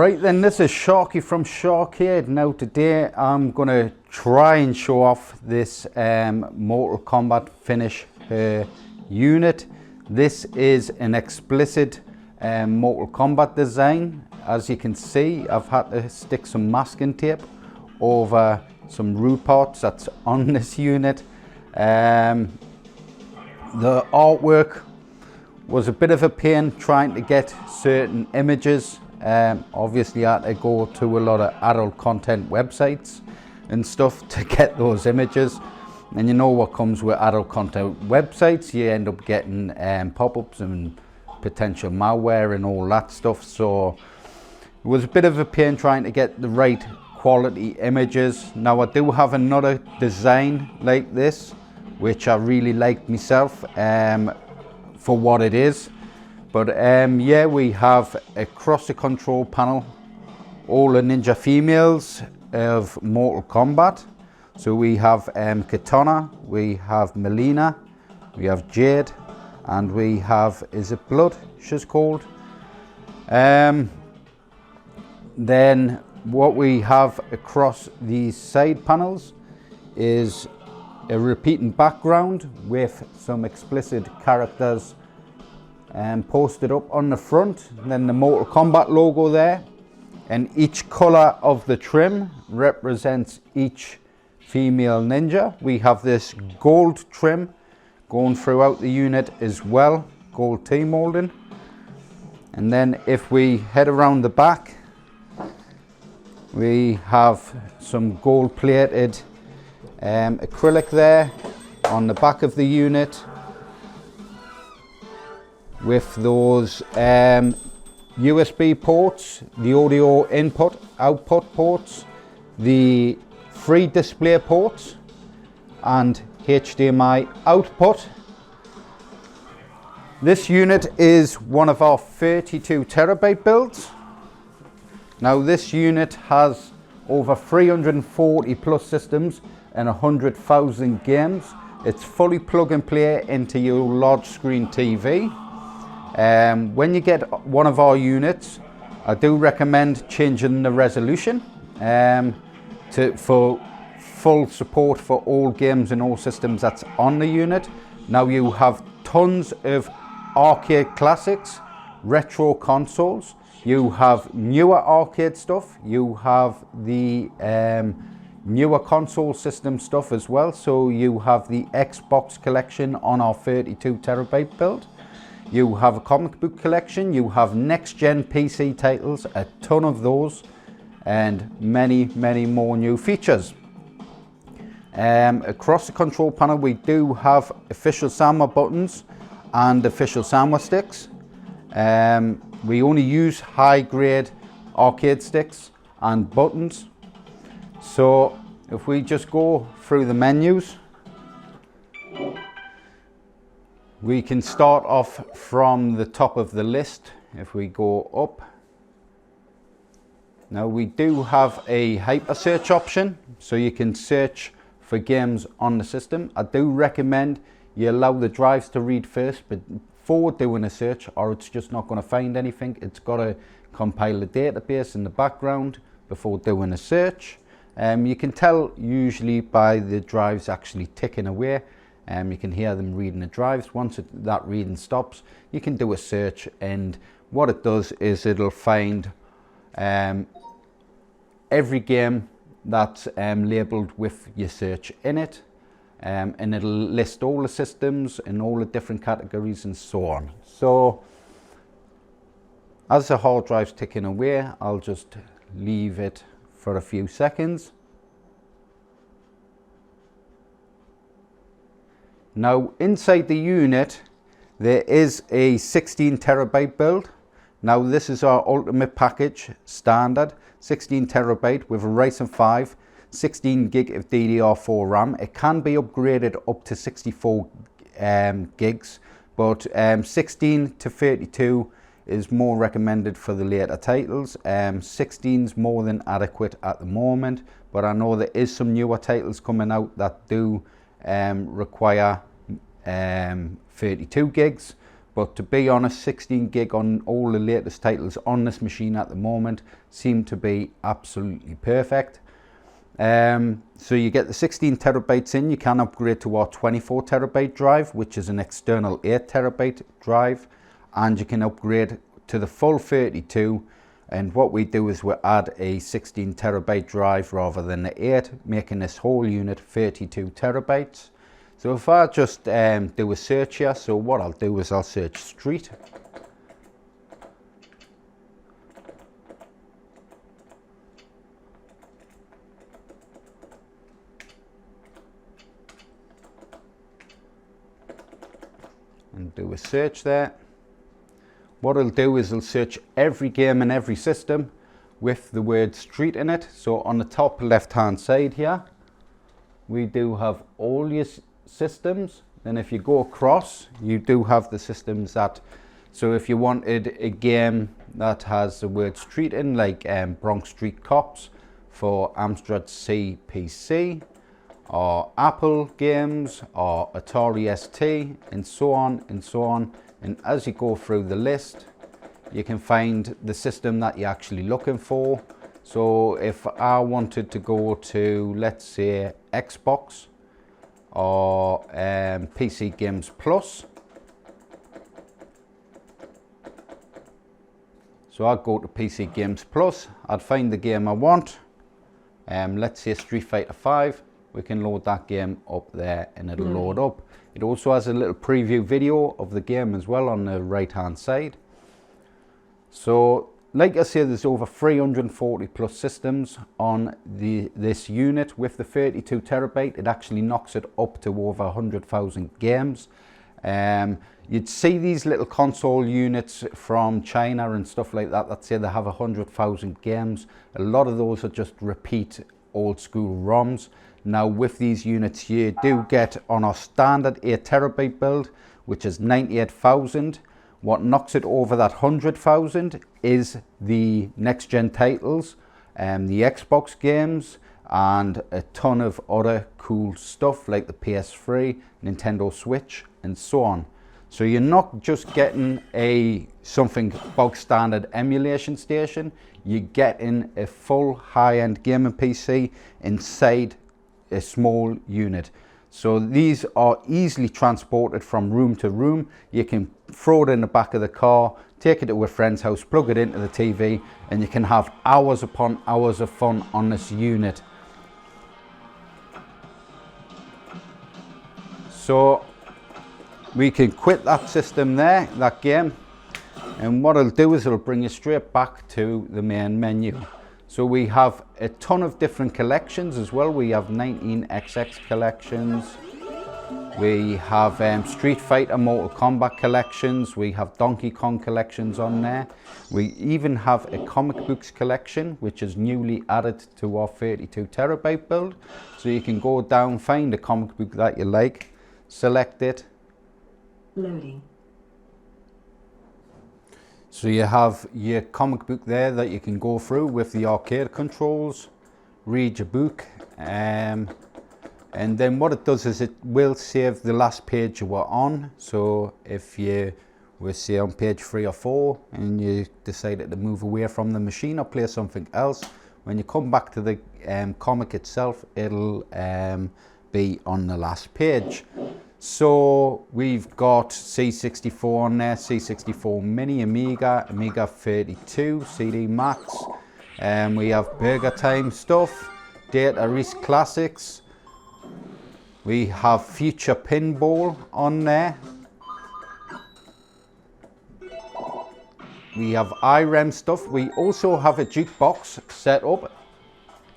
Right then, this is Sharky from SHAR-KADE. Now today I'm going to try and show off this Mortal Kombat finish unit. This is an explicit Mortal Kombat design. As you can see, I've had to stick some masking tape over some root parts that's on this unit. The artwork was a bit of a pain trying to get certain images. Obviously I had to go to a lot of adult content websites and stuff to get those images, and you know what comes with adult content websites, you end up getting pop-ups and potential malware and all that stuff. So it was a bit of a pain trying to get the right quality images. Now I do have another design like this which I really liked myself for what it is. But yeah, we have across the control panel all the ninja females of Mortal Kombat. So we have Katana, we have Melina, we have Jade, and we have, is it Blood she's called? Then what we have across these side panels is a repeating background with some explicit characters posted up on the front, and then the Mortal Kombat logo there, and each color of the trim represents each female ninja. We have this gold trim going throughout the unit as well, gold T-molding. And then if we head around the back, we have some gold plated acrylic there on the back of the unit, with those USB ports, the audio input output ports, the free display ports, and HDMI output. This unit is one of our 32 terabyte builds. Now this unit has over 340 plus systems and 100,000 games. It's fully plug and play into your large screen TV. When you get one of our units, I do recommend changing the resolution for full support for all games and all systems that's on the unit. Now you have tons of arcade classics, retro consoles, you have newer arcade stuff, you have the newer console system stuff as well. So you have the Xbox collection on our 32 terabyte build. You have a comic book collection, you have NextGen PC titles, a ton of those, and many more new features. Across the control panel we do have official SAMWA buttons and official SAMWA sticks. We only use high grade arcade sticks and buttons. So if we just go through the menus, we can start off from the top of the list. If we go up, now we do have a hyper search option, so you can search for games on the system. I do recommend you allow the drives to read first before doing a search, or it's just not going to find anything. It's got to compile the database in the background before doing a search. You can tell usually by the drives actually ticking away. You can hear them reading the drives. Once that reading stops, you can do a search, and what it does is it'll find every game that's labeled with your search in it, and it'll list all the systems and all the different categories and so on. So as the hard drive's ticking away, I'll just leave it for a few seconds. Now inside the unit there is a 16 terabyte build. Now this is our ultimate package standard, 16 terabyte with a Ryzen 5, 16 gig of DDR4 Ram. It can be upgraded up to 64 gigs, but 16 to 32 is more recommended for the later titles. 16's more than adequate at the moment, but I know there is some newer titles coming out that do require 32 gigs, but to be honest, 16 gig on all the latest titles on this machine at the moment seem to be absolutely perfect. So you get the 16 terabytes in. You can upgrade to our 24 terabyte drive, which is an external 8 terabyte drive, and you can upgrade to the full 32. And what we do is we add a 16 terabyte drive rather than the 8, making this whole unit 32 terabytes. So if I just do a search here, so what I'll do is I'll search Street. And do a search there. What it'll do is it'll search every game and every system with the word Street in it. So on the top left hand side here, we do have all your systems. Then if you go across, you do have the systems that, so if you wanted a game that has the word Street in, like Bronx Street Cops for Amstrad C PC, or Apple games, or Atari ST, and so on and so on. And as you go through the list, you can find the system that you're actually looking for. So if I wanted to go to, let's say, Xbox or PC Games Plus, so I'd go to PC Games Plus, I'd find the game I want, let's say Street Fighter 5. We can load that game up there and it'll load up. It also has a little preview video of the game as well on the right hand side. So like I say, there's over 340 plus systems on this unit. With the 32 terabyte, it actually knocks it up to over 100,000 games. You'd see these little console units from China and stuff like that that say they have 100,000 games. A lot of those are just repeat old school ROMs. Now with these units, you do get on our standard 8 terabyte build, which is 98,000. What knocks it over that 100,000 is the next gen titles, the Xbox games, and a ton of other cool stuff like the PS3, Nintendo Switch, and so on. So you're not just getting something bog standard emulation station, you're getting a full high-end gaming PC inside a small unit. So these are easily transported from room to room. You can throw it in the back of the car, take it to a friend's house, plug it into the TV, and you can have hours upon hours of fun on this unit. So we can quit that system there, that game, and what it'll do is it'll bring you straight back to the main menu. So we have a ton of different collections as well. We have 19XX collections. We have Street Fighter, Mortal Kombat collections. We have Donkey Kong collections on there. We even have a comic books collection, which is newly added to our 32 terabyte build. So you can go down, find a comic book that you like, select it. Loading. So you have your comic book there that you can go through with the arcade controls, read your book, and then what it does is it will save the last page you were on. So if you were, say, on page 3 or 4 and you decided to move away from the machine or play something else, when you come back to the comic itself, it'll be on the last page. So we've got C64 on there, C64 Mini, Amiga, Amiga 32, CD Max, and we have Burger Time stuff, Data East Classics. We have Future Pinball on there. We have IREM stuff. We also have a Jukebox set up.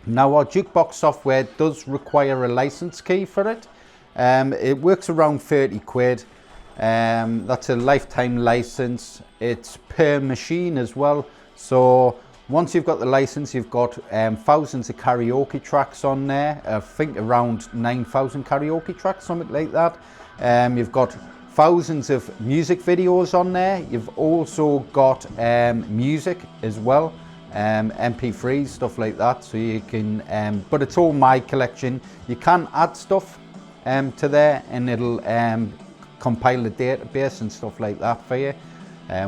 Now our Jukebox software does require a license key for it. It works around 30 quid. That's a lifetime license. It's per machine as well. So once you've got the license, you've got thousands of karaoke tracks on there. I think around 9,000 karaoke tracks, something like that. You've got thousands of music videos on there. You've also got music as well, MP3s, stuff like that. So you can, but it's all my collection. You can add stuff to there, and it'll compile the database and stuff like that for you.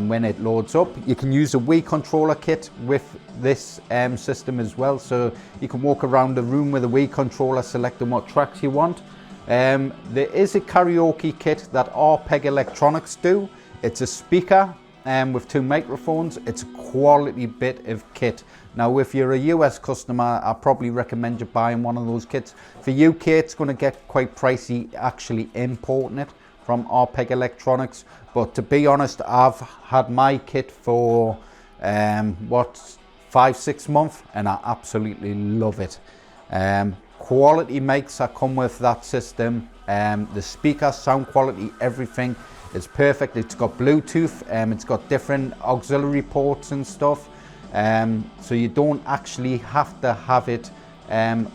When it loads up, you can use a Wii controller kit with this system as well, so you can walk around the room with a Wii controller selecting what tracks you want. There is a karaoke kit that Arpeg Electronics do. It's a speaker with 2 microphones. It's a quality bit of kit. Now if you're a US customer, I probably recommend you buying one of those kits. For UK it's going to get quite pricey actually importing it from Arpeg Electronics, but to be honest, I've had my kit for 5-6 months and I absolutely love it. Quality mics that come with that system, the speaker, sound quality, everything is perfect. It's got Bluetooth, it's got different auxiliary ports and stuff, so you don't actually have to have it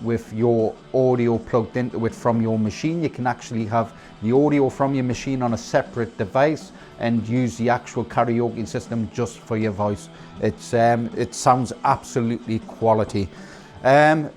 with your audio plugged into it from your machine. You can actually have the audio from your machine on a separate device and use the actual karaoke system just for your voice. It sounds absolutely quality.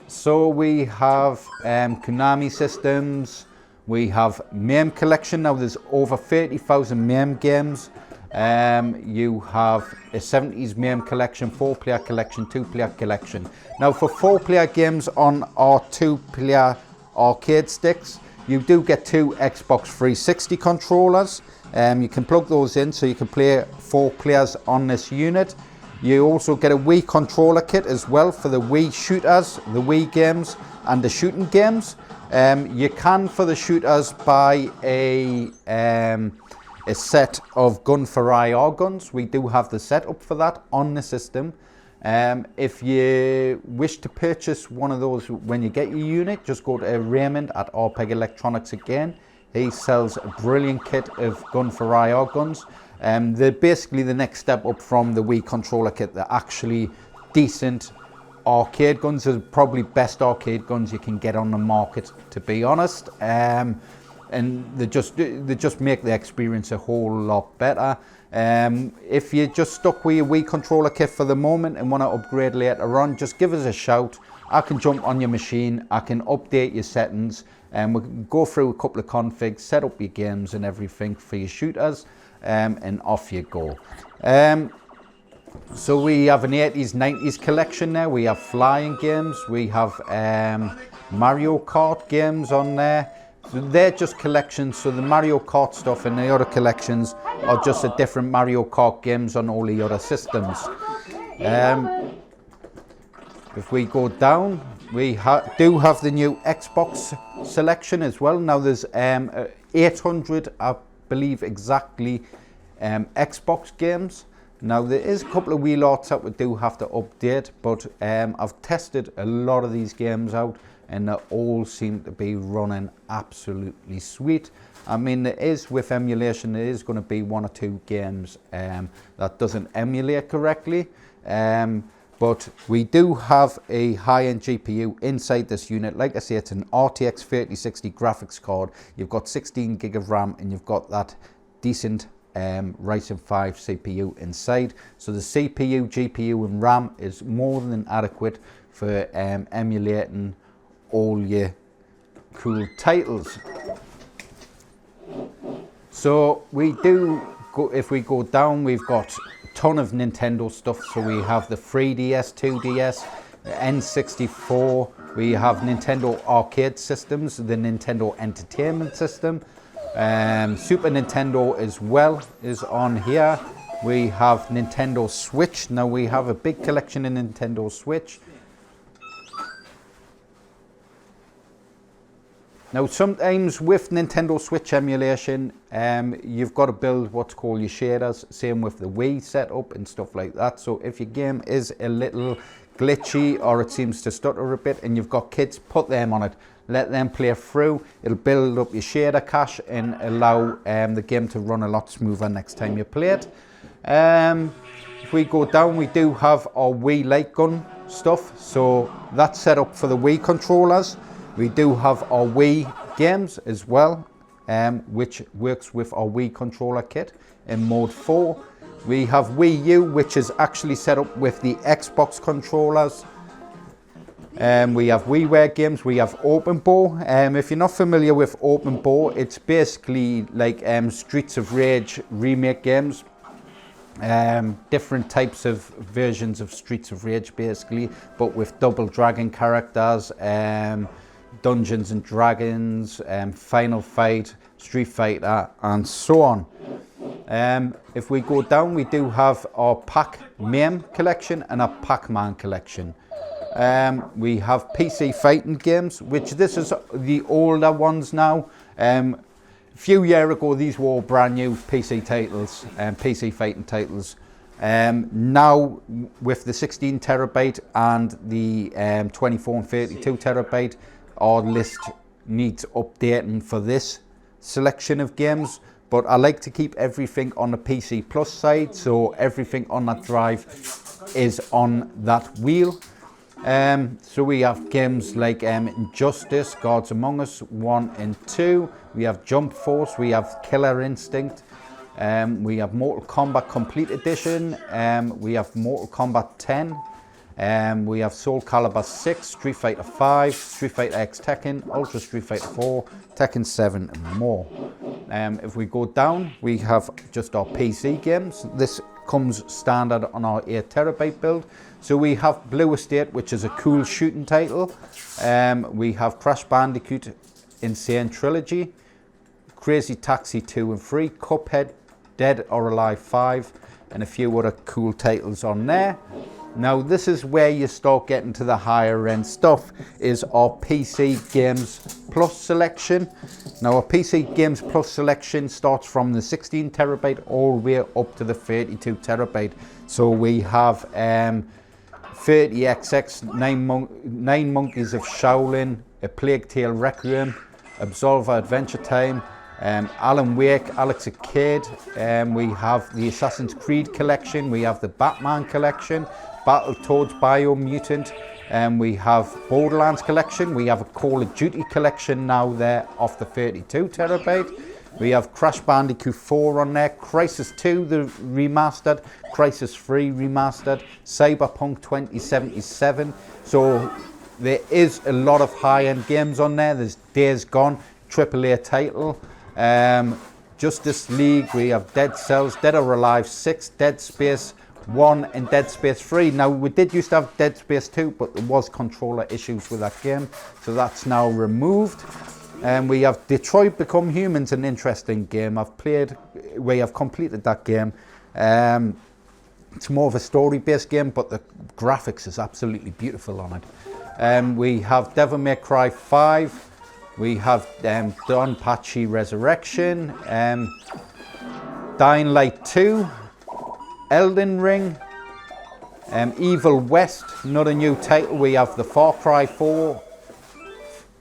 So we have Konami systems, we have MAME collection. Now there's over 30,000 MAME games. You have a 70s MAME collection, 4-player collection, 2-player collection. Now for 4-player games on our 2-player arcade sticks, you do get 2 Xbox 360 controllers. You can plug those in so you can play 4 players on this unit. You also get a Wii controller kit as well for the Wii shooters, the Wii games and the shooting games. You can, for the shooters, buy a set of gun for IR guns. We do have the setup for that on the system. If you wish to purchase one of those when you get your unit, just go to Raymond at Arpeg Electronics again. He sells a brilliant kit of gun for IR guns. They're basically the next step up from the Wii controller kit. They're actually decent arcade guns. They're probably best arcade guns you can get on the market, to be honest. And they just make the experience a whole lot better. If you're just stuck with your Wii controller kit for the moment and want to upgrade later on, just give us a shout. I can jump on your machine, I can update your settings, and we can go through a couple of configs, set up your games and everything for your shooters, and off you go. So we have an 80s, 90s collection there. We have flying games, we have Mario Kart games on there. So they're just collections, so the Mario Kart stuff and the other collections are just a different Mario Kart games on all the other systems. If we go down, we do have the new Xbox selection as well. Now there's 800, I believe exactly, Xbox games. Now there is a couple of wee lots that we do have to update, but I've tested a lot of these games out and they all seem to be running absolutely sweet. I mean, there is, with emulation, there is going to be 1 or 2 games that doesn't emulate correctly. But we do have a high-end GPU inside this unit. Like I say, it's an RTX 3060 graphics card. You've got 16 gig of RAM and you've got that decent Ryzen 5 CPU inside. So the CPU, GPU and RAM is more than adequate for emulating all your cool titles. So we do go, if we go down, we've got a ton of Nintendo stuff. So we have the 3DS, 2DS, the N64, we have Nintendo arcade systems, the Nintendo Entertainment System, Super Nintendo as well is on here. We have Nintendo Switch. Now we have a big collection in Nintendo Switch. Now sometimes with Nintendo Switch emulation, you've got to build what's called your shaders, same with the Wii setup and stuff like that. So if your game is a little glitchy or it seems to stutter a bit and you've got kids, put them on it, let them play through. It'll build up your shader cache and allow the game to run a lot smoother next time you play it. If we go down, we do have our Wii light gun stuff. So that's set up for the Wii controllers. We do have our Wii games as well, which works with our Wii controller kit in mode 4. We have Wii U, which is actually set up with the Xbox controllers. We have WiiWare games, we have OpenBow. If you're not familiar with OpenBow, it's basically like Streets of Rage remake games. Different types of versions of Streets of Rage basically, but with double dragon characters, Dungeons and Dragons, Final Fight, Street Fighter and so on. If we go down, we do have our Pac-Man collection and our Pac-Man collection. We have PC fighting games, which this is the older ones now. A few years ago these were all brand new PC titles, PC fighting titles. Now with the 16 terabyte and the 24 and 32 terabyte, our list needs updating for this selection of games, but I like to keep everything on the PC Plus side, so everything on that drive is on that wheel. So we have games like Injustice, Gods Among Us 1 and 2, we have Jump Force, we have Killer Instinct, we have Mortal Kombat Complete Edition, we have Mortal Kombat 10, we have Soul Calibur 6, Street Fighter 5, Street Fighter X Tekken, Ultra Street Fighter 4, Tekken 7 and more. If we go down, we have just our PC games. This comes standard on our 8 terabyte build. So we have Blue Estate, which is a cool shooting title. We have Crash Bandicoot Insane Trilogy, Crazy Taxi 2 and 3, Cuphead, Dead or Alive 5, and a few other cool titles on there. Now this is where you start getting to the higher end stuff, is our PC Games Plus selection. Now our PC Games Plus selection starts from the 16 terabyte all the way up to the 32 terabyte. So we have 30XX, Nine Monkeys of Shaolin, A Plague Tale Requiem, Absolver Adventure Time, Alan Wake, Alex Arcade, we have the Assassin's Creed collection, we have the Batman collection, Battletoads Biomutant, we have Borderlands collection, we have a Call of Duty collection now there off the 32 terabyte. We have Crash Bandicoot 4 on there, Crisis 2 the remastered, Crisis 3 remastered, Cyberpunk 2077. So there is a lot of high-end games on there. There's Days Gone, AAA title. Justice League, we have Dead Cells, Dead or Alive 6, Dead Space 1 and Dead Space 3. Now we did used to have Dead Space 2, but there was controller issues with that game, so that's now removed. We have Detroit Become Human's an interesting game. We have completed that game. It's more of a story-based game, but the graphics is absolutely beautiful on it. We have Devil May Cry 5. We have Donpachi Resurrection, Dying Light 2, Elden Ring, Evil West, another new title. We have the Far Cry 4,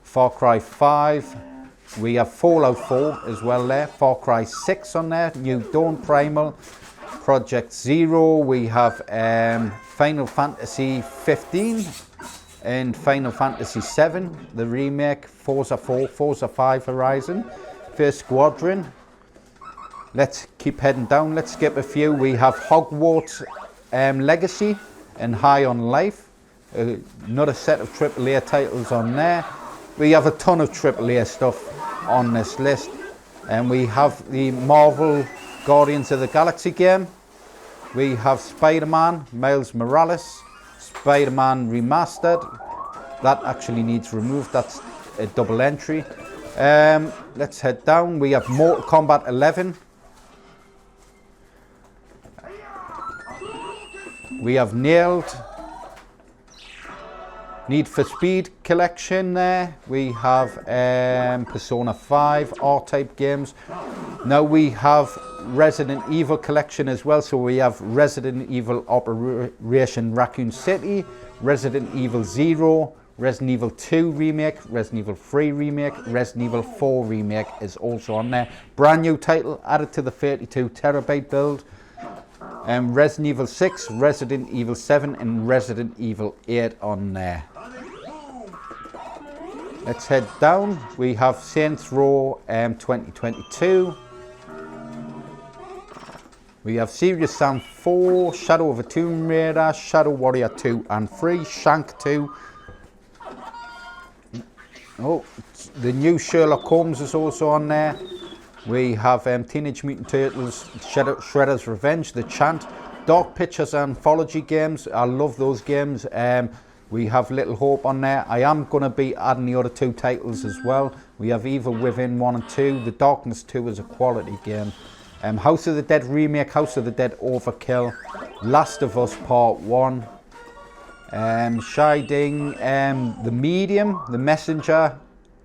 Far Cry 5, we have Fallout 4 as well there, Far Cry 6 on there, New Dawn Primal, Project Zero, we have Final Fantasy 15 and Final Fantasy 7, the remake, Forza 4, Forza 5 Horizon, First Squadron. Let's keep heading down, let's skip a few. We have Hogwarts Legacy and High on Life, another set of AAA titles on there. We have a ton of AAA stuff on this list, and we have the Marvel Guardians of the Galaxy game. We have Spider-Man Miles Morales, Spider-Man Remastered. That actually needs removed, that's a double entry. Let's head down. We have Mortal Kombat 11. We have Nailed, Need for Speed collection there. We have Persona 5, R-Type games. Now we have Resident Evil collection as well. So we have Resident Evil Operation Raccoon City, Resident Evil 0, Resident Evil 2 Remake, Resident Evil 3 Remake, Resident Evil 4 Remake is also on there. Brand new title added to the 32 terabyte build. Resident Evil 6, Resident Evil 7 and Resident Evil 8 on there. Let's head down. We have Saints Row 2022. We have Serious Sam 4, Shadow of a Tomb Raider, Shadow Warrior 2 and 3, Shank 2, Oh, the new Sherlock Holmes is also on there. We have Teenage Mutant Turtles, Shredder's Revenge, The Chant, Dark Pictures Anthology games. I love those games. We have Little Hope on there. I am going to be adding the other 2 titles as well. We have Evil Within 1 and 2. The Darkness 2 is a quality game. House of the Dead Remake, House of the Dead Overkill, Last of Us Part 1. Shiding, The Medium, The Messenger,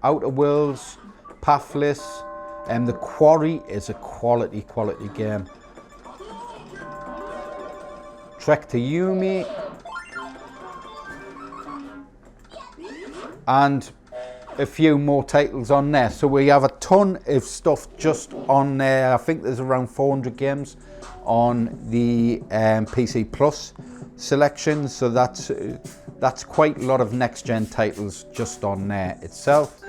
Outer Worlds, Pathless. The Quarry is a quality game. Trek to Yumi. And a few more titles on there. So we have a ton of stuff just on there. I think there's around 400 games on the PC Plus selection. So that's quite a lot of next-gen titles just on there itself.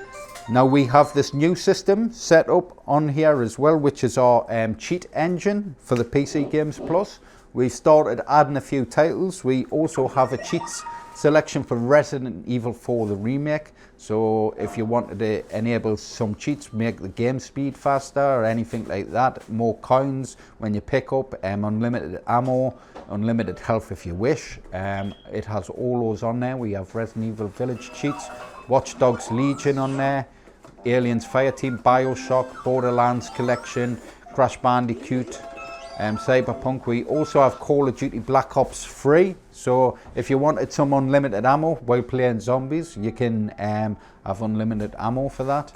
Now we have this new system set up on here as well, which is our cheat engine for the PC Games Plus. We've started adding a few titles. We also have a cheats selection for Resident Evil 4 the remake. So if you wanted to enable some cheats, make the game speed faster or anything like that, more coins when you pick up, unlimited ammo, unlimited health if you wish. It has all those on there. We have Resident Evil Village cheats, Watch Dogs Legion on there, Aliens Fireteam, Bioshock, Borderlands Collection, Crash Bandicoot, Cyberpunk. We also have Call of Duty Black Ops 3. So if you wanted some unlimited ammo while playing zombies, you can have unlimited ammo for that.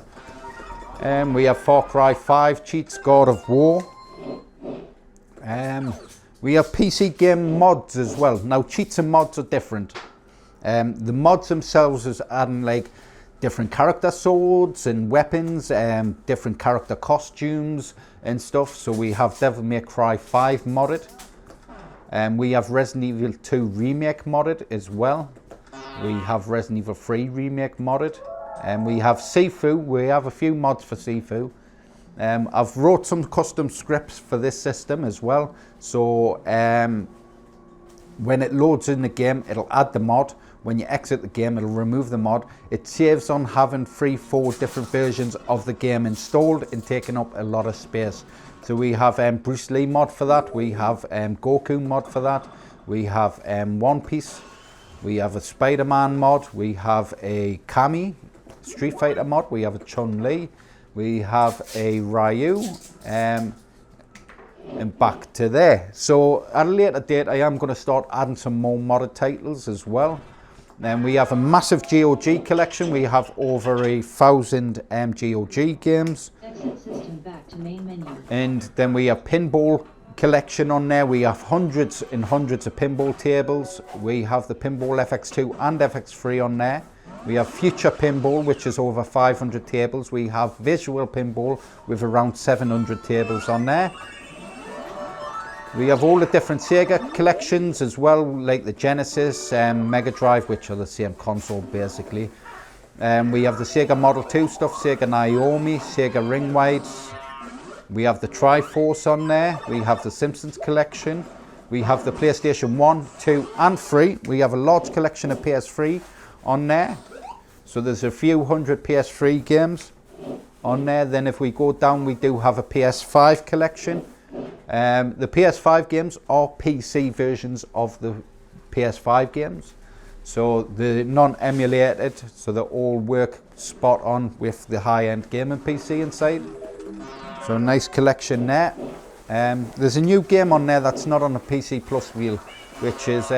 We have Far Cry 5 cheats, God of War. We have PC game mods as well. Now cheats and mods are different. The mods themselves is adding like different character swords and weapons, different character costumes and stuff. So we have Devil May Cry 5 modded. We have Resident Evil 2 Remake modded as well. We have Resident Evil 3 Remake modded. We have Sifu. We have a few mods for Sifu. I've wrote some custom scripts for this system as well. So when it loads in the game, it'll add the mod. When you exit the game, it'll remove the mod. It saves on having 3-4 different versions of the game installed and taking up a lot of space. So we have Bruce Lee mod for that. We have Goku mod for that. We have One Piece. We have a Spider-Man mod. We have a Kami Street Fighter mod. We have a Chun-Li. We have a Ryu. And back to there. So at a later date, I am going to start adding some more modded titles as well. Then we have a massive GOG collection. We have over 1,000 GOG games. Exit system back to main menu. And then we have pinball collection on there. We have hundreds and hundreds of pinball tables. We have the Pinball FX2 and FX3 on there. We have Future Pinball, which is over 500 tables. We have Visual Pinball with around 700 tables on there. We have all the different Sega collections as well, like the Genesis, Mega Drive, which are the same console basically. We have the Sega Model 2 stuff, Sega Naomi, Sega Ringwides. We have the Triforce on there. We have the Simpsons collection. We have the PlayStation 1, 2 and 3. We have a large collection of PS3 on there. So there's a few hundred PS3 games on there. Then if we go down, we do have a PS5 collection. The PS5 games are PC versions of the PS5 games, so they're non-emulated, so they all work spot on with the high-end gaming PC inside. So a nice collection there. There's a new game on there that's not on the PC Plus wheel, which is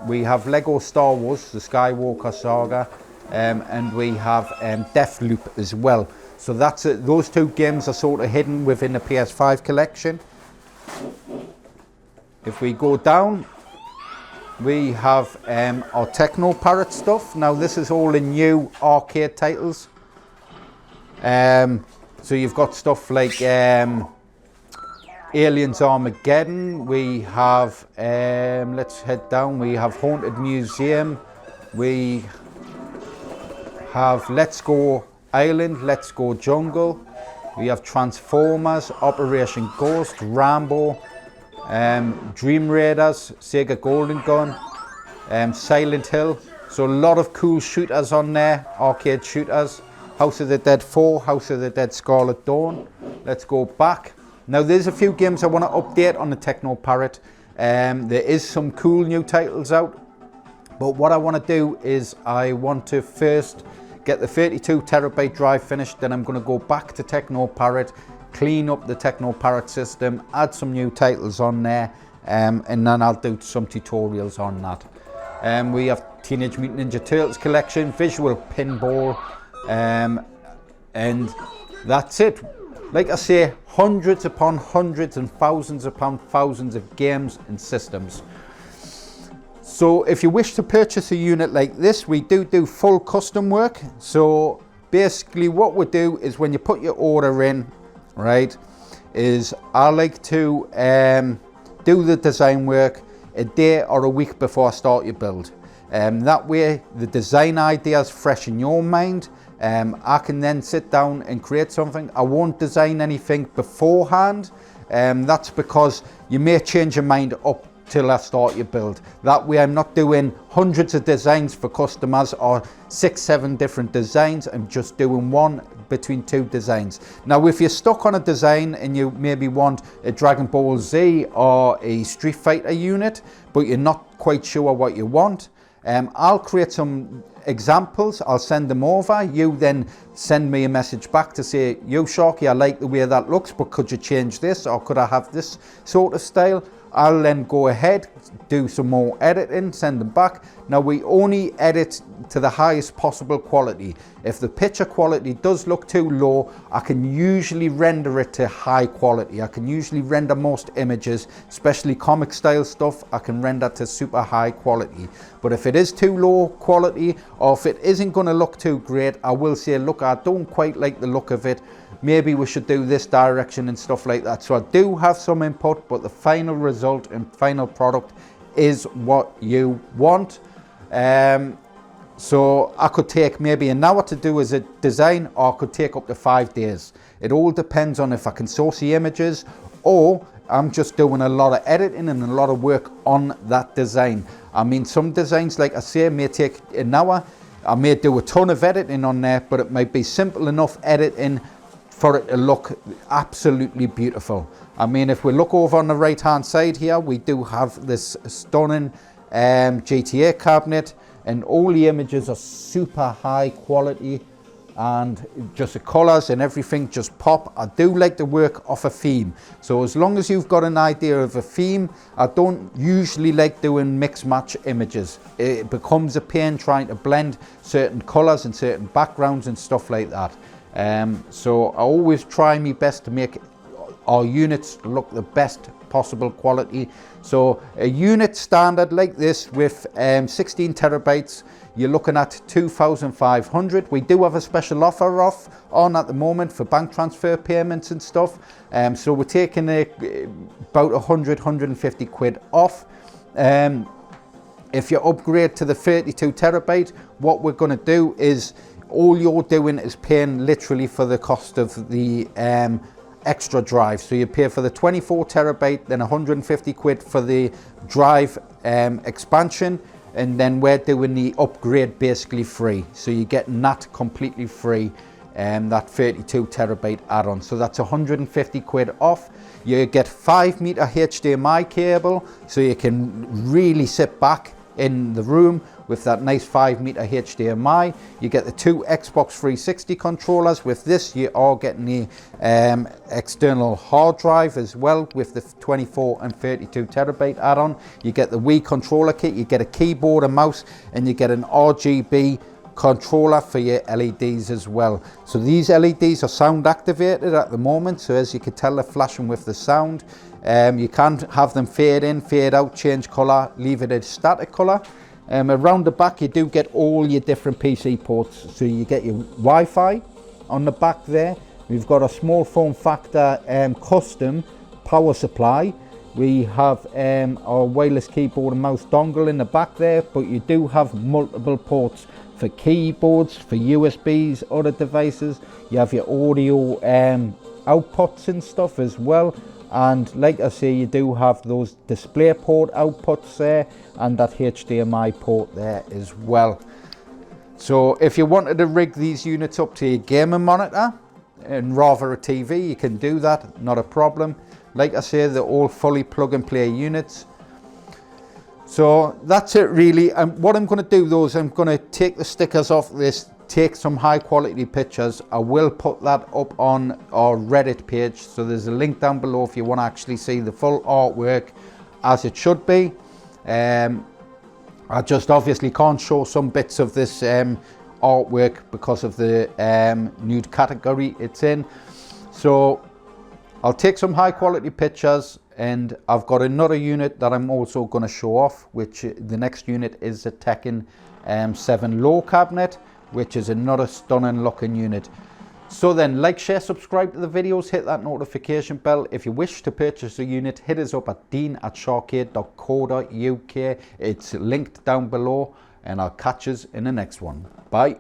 we have Lego Star Wars, the Skywalker Saga, and we have Deathloop as well. So that's it. Those two games are sort of hidden within the PS5 collection. If we go down, we have our Techno Parrot stuff. Now this is all the new arcade titles. So you've got stuff like Aliens Armageddon. We have, let's head down, we have Haunted Museum. We have Let's Go Island, Let's Go Jungle. We have Transformers, Operation Ghost, Rambo, Dream Raiders, Sega Golden Gun, Silent Hill. So a lot of cool shooters on there, arcade shooters. House of the Dead 4, House of the Dead Scarlet Dawn. Let's go back. Now there's a few games I want to update on the Techno Parrot. There is some cool new titles out, but what I want to do is I want to first get the 32 terabyte drive finished, then I'm going to go back to Techno Parrot, clean up the Techno Parrot system, add some new titles on there, and then I'll do some tutorials on that. We have Teenage Mutant Ninja Turtles collection, visual pinball, and that's it. Like I say, hundreds upon hundreds and thousands upon thousands of games and systems. So if you wish to purchase a unit like this, we do full custom work. So basically what we do is when you put your order in, right, is I like to do the design work a day or a week before I start your build. That way the design idea is fresh in your mind. I can then sit down and create something. I won't design anything beforehand. That's because you may change your mind up till I start your build. That way I'm not doing hundreds of designs for customers or 6-7 different designs. I'm just doing one between two designs. Now if you're stuck on a design and you maybe want a Dragon Ball Z or a Street Fighter unit, but you're not quite sure what you want, I'll create some examples, I'll send them over. You then send me a message back to say, yo Sharky, I like the way that looks, but could you change this, or could I have this sort of style? I'll then go ahead, do some more editing, send them back. Now we only edit to the highest possible quality. If the picture quality does look too low, I can usually render it to high quality. I can usually render most images, especially comic style stuff, I can render to super high quality. But if it is too low quality, or if it isn't going to look too great, I will say, look, I don't quite like the look of it. Maybe we should do this direction and stuff like that. So I do have some input, but the final result and final product is what you want. So I could take maybe an hour to do as a design, or I could take up to 5 days. It all depends on if I can source the images, or I'm just doing a lot of editing and a lot of work on that design. I mean, some designs, like I say, may take an hour. I may do a ton of editing on there, but it might be simple enough editing for it to look absolutely beautiful. I mean, if we look over on the right hand side here, we do have this stunning GTA cabinet, and all the images are super high quality, and just the colors and everything just pop. I do like to work off a theme, so as long as you've got an idea of a theme, I don't usually like doing mix match images. It becomes a pain trying to blend certain colors and certain backgrounds and stuff like that. So I always try my best to make our units look the best possible quality. So a unit standard like this with 16 terabytes, you're looking at 2,500. We do have a special offer on at the moment for bank transfer payments and stuff. So we're taking about 150 quid off. If you upgrade to the 32 terabyte, what we're going to do is, all you're doing is paying literally for the cost of the extra drive. So you pay for the 24 terabyte, then 150 quid for the drive expansion, and then we're doing the upgrade basically free. So you're getting that completely free, that 32 terabyte add-on. So that's 150 quid off. You get 5 meter HDMI cable, so you can really sit back in the room with that nice 5 meter HDMI. You get the 2 Xbox 360 controllers. With this, you are getting the external hard drive as well with the 24 and 32 terabyte add-on. You get the Wii controller kit, you get a keyboard, a mouse, and you get an RGB controller for your LEDs as well. So these LEDs are sound activated at the moment, so as you can tell, they're flashing with the sound. You can have them fade in, fade out, change color, leave it a static color. Around the back you do get all your different PC ports, so you get your Wi-Fi on the back there. We've got a small form factor custom power supply. We have our wireless keyboard and mouse dongle in the back there, but you do have multiple ports for keyboards, for USBs, other devices. You have your audio outputs and stuff as well. And like I say, you do have those display port outputs there and that HDMI port there as well. So if you wanted to rig these units up to your gaming monitor and rather a TV, you can do that, not a problem. Like I say, they're all fully plug and play units. So that's it really. And what I'm going to do though is I'm going to take the stickers off this, take some high quality pictures. I will put that up on our Reddit page, so there's a link down below if you want to actually see the full artwork as it should be. I just obviously can't show some bits of this artwork because of the nude category it's in. So I'll take some high quality pictures, and I've got another unit that I'm also going to show off, which the next unit is a Tekken 7 low cabinet, which is another stunning looking unit. So then, like, share, subscribe to the videos, hit that notification bell. If you wish to purchase a unit, hit us up at dean@SHAR-KADE.co.uk. It's linked down below, and I'll catch us in the next one. Bye.